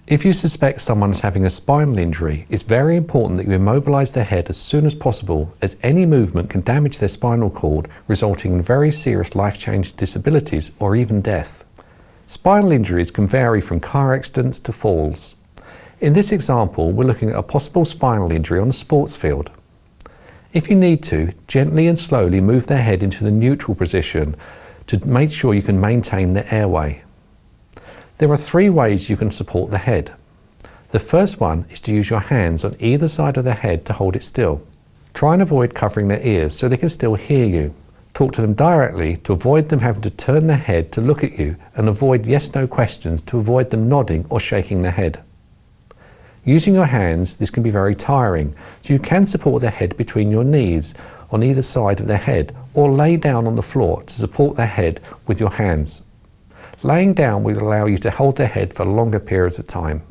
If you suspect someone is having a spinal injury, it's very important that you immobilise their head as soon as possible, as any movement can damage their spinal cord, resulting in very serious life-changing disabilities or even death. Spinal injuries can vary from car accidents to falls. In this example, we're looking at a possible spinal injury on a sports field. If you need to, gently and slowly move their head into the neutral position to make sure you can maintain the airway. There are 3 ways you can support the head. The first one is to use your hands on either side of the head to hold it still. Try and avoid covering their ears so they can still hear you. Talk to them directly to avoid them having to turn their head to look at you, and avoid yes/no questions to avoid them nodding or shaking their head. Using your hands, this can be very tiring, so you can support their head between your knees on either side of their head, or lay down on the floor to support their head with your hands. Laying down will allow you to hold their head for longer periods of time.